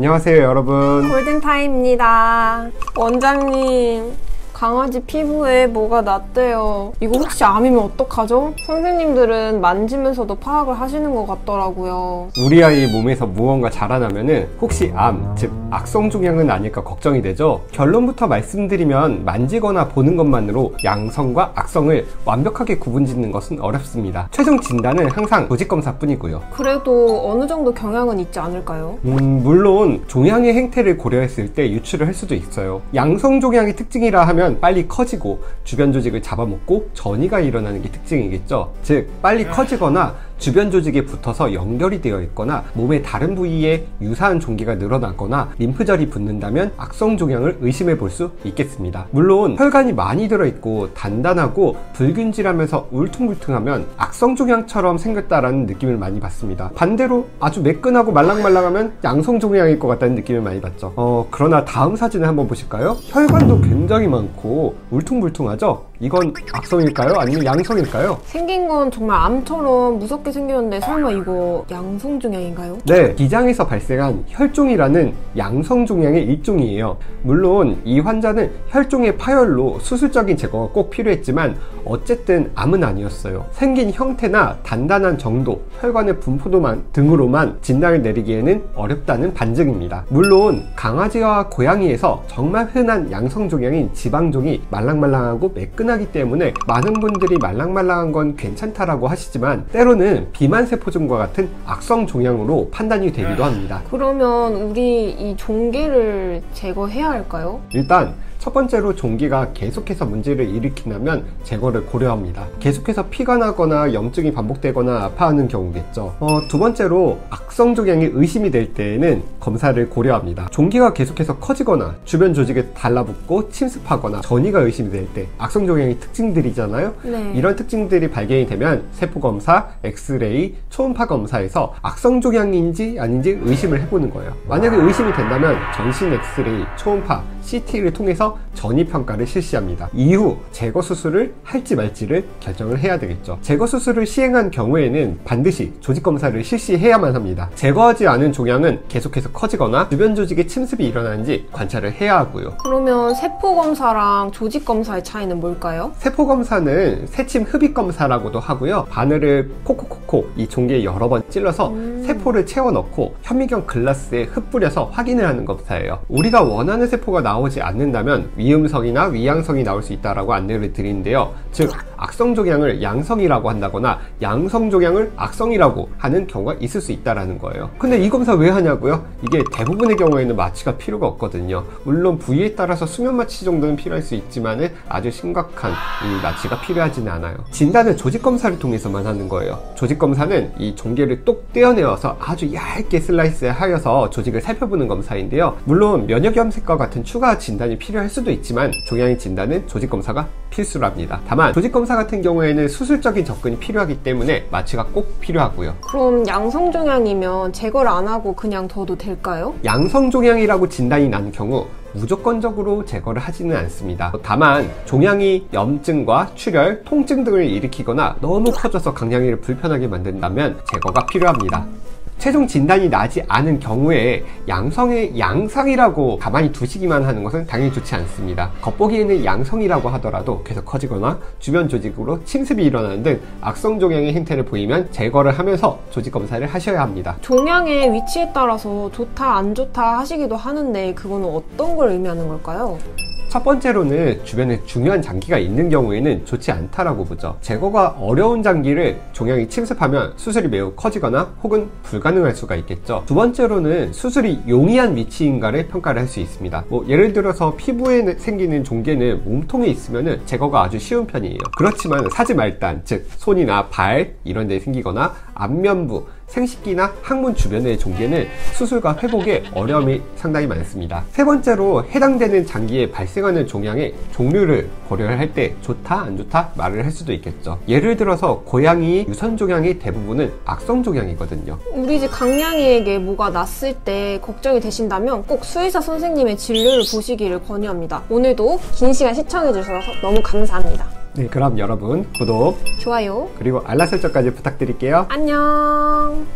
안녕하세요 여러분, 골든타임입니다. 원장님, 강아지 피부에 뭐가 났대요. 이거 혹시 암이면 어떡하죠? 선생님들은 만지면서도 파악을 하시는 것 같더라고요. 우리 아이 몸에서 무언가 자라나면은 혹시 암, 즉 악성종양은 아닐까 걱정이 되죠. 결론부터 말씀드리면 만지거나 보는 것만으로 양성과 악성을 완벽하게 구분짓는 것은 어렵습니다. 최종 진단은 항상 조직검사 뿐이고요. 그래도 어느 정도 경향은 있지 않을까요? 물론 종양의 행태를 고려했을 때 유추를 할 수도 있어요. 양성종양의 특징이라 하면 빨리 커지고 주변 조직을 잡아먹고 전이가 일어나는 게 특징이겠죠. 즉 빨리 커지거나 주변 조직에 붙어서 연결이 되어 있거나 몸의 다른 부위에 유사한 종기가 늘어나거나 림프절이 붙는다면 악성종양을 의심해 볼 수 있겠습니다. 물론 혈관이 많이 들어있고 단단하고 불균질하면서 울퉁불퉁하면 악성종양처럼 생겼다라는 느낌을 많이 받습니다. 반대로 아주 매끈하고 말랑말랑하면 양성종양일 것 같다는 느낌을 많이 받죠. 그러나 다음 사진을 한번 보실까요? 혈관도 굉장히 많고 울퉁불퉁하죠? 이건 악성일까요? 아니면 양성일까요? 생긴 건 정말 암처럼 무섭게 생겼는데 설마 이거 양성종양인가요? 네, 기장에서 발생한 혈종이라는 양성종양의 일종이에요. 물론 이 환자는 혈종의 파열로 수술적인 제거가 꼭 필요했지만 어쨌든 암은 아니었어요. 생긴 형태나 단단한 정도, 혈관의 분포도만 등으로만 진단을 내리기에는 어렵다는 반증입니다. 물론 강아지와 고양이에서 정말 흔한 양성종양인 지방종이 말랑말랑하고 매끈하기 때문에 많은 분들이 말랑말랑한 건 괜찮다라고 하시지만 때로는 비만세포종과 같은 악성종양으로 판단이 되기도 합니다. 그러면 우리 이 종괴를 제거해야 할까요? 일단 첫 번째로 종기가 계속해서 문제를 일으킨다면 제거를 고려합니다. 계속해서 피가 나거나 염증이 반복되거나 아파하는 경우겠죠. 두 번째로 악성종양이 의심이 될 때에는 검사를 고려합니다. 종기가 계속해서 커지거나 주변 조직에 달라붙고 침습하거나 전이가 의심이 될 때 악성종양의 특징들이잖아요. 네. 이런 특징들이 발견이 되면 세포검사, 엑스레이, 초음파 검사에서 악성종양인지 아닌지 의심을 해보는 거예요. 만약에 의심이 된다면 전신 엑스레이, 초음파, CT를 통해서 전이평가를 실시합니다. 이후 제거 수술을 할지 말지를 결정을 해야 되겠죠. 제거 수술을 시행한 경우에는 반드시 조직검사를 실시해야만 합니다. 제거하지 않은 종양은 계속해서 커지거나 주변 조직에 침습이 일어나는지 관찰을 해야 하고요. 그러면 세포검사랑 조직검사의 차이는 뭘까요? 세포검사는 세침 흡입검사라고도 하고요. 바늘을 콕콕콕콕 이 종기에 여러 번 찔러서 세포를 채워넣고 현미경 글라스에 흩뿌려서 확인을 하는 검사예요. 우리가 원하는 세포가 나오지 않는다면 위음성이나 위양성이 나올 수 있다고 안내를 드리는데요. 즉 악성종양을 양성이라고 한다거나 양성종양을 악성이라고 하는 경우가 있을 수 있다는 거예요. 근데 이 검사 왜 하냐고요? 이게 대부분의 경우에는 마취가 필요가 없거든요. 물론 부위에 따라서 수면마취 정도는 필요할 수 있지만 아주 심각한 이 마취가 필요하지는 않아요. 진단은 조직검사를 통해서만 하는 거예요. 조직검사는 이 종괴를 똑 떼어내어서 아주 얇게 슬라이스 하여서 조직을 살펴보는 검사인데요. 물론 면역염색과 같은 추가 진단이 필요할 수도 있지만 종양의 진단은 조직검사가 필수랍니다. 다만 조직검사 같은 경우에는 수술적인 접근이 필요하기 때문에 마취가 꼭 필요하고요. 그럼 양성종양이면 제거를 안 하고 그냥 둬도 될까요? 양성종양이라고 진단이 난 경우 무조건적으로 제거를 하지는 않습니다. 다만 종양이 염증과 출혈, 통증 등을 일으키거나 너무 커져서 강량이를 불편하게 만든다면 제거가 필요합니다. 최종 진단이 나지 않은 경우에 양성의 양상이라고 가만히 두시기만 하는 것은 당연히 좋지 않습니다. 겉보기에는 양성이라고 하더라도 계속 커지거나 주변 조직으로 침습이 일어나는 등 악성종양의 행태를 보이면 제거를 하면서 조직검사를 하셔야 합니다. 종양의 위치에 따라서 좋다 안 좋다 하시기도 하는데 그거는 어떤 걸 의미하는 걸까요? 첫 번째로는 주변에 중요한 장기가 있는 경우에는 좋지 않다라고 보죠. 제거가 어려운 장기를 종양이 침습하면 수술이 매우 커지거나 혹은 불가능할 수가 있겠죠. 두 번째로는 수술이 용이한 위치인가를 평가를 할 수 있습니다. 예를 들어서 피부에 생기는 종괴는 몸통에 있으면 제거가 아주 쉬운 편이에요. 그렇지만 사지말단, 즉 손이나 발 이런 데 생기거나 안면부, 생식기나 항문 주변의 종괴는 수술과 회복에 어려움이 상당히 많습니다. 세 번째로 해당되는 장기에 발생하는 종양의 종류를 고려할 때 좋다 안 좋다 말을 할 수도 있겠죠. 예를 들어서 고양이 유선종양의 대부분은 악성종양이거든요. 우리 집 강냥이에게 뭐가 났을 때 걱정이 되신다면 꼭 수의사 선생님의 진료를 보시기를 권유합니다. 오늘도 긴 시간 시청해 주셔서 너무 감사합니다. 네, 그럼 여러분 구독, 좋아요, 그리고 알람 설정까지 부탁드릴게요. 안녕.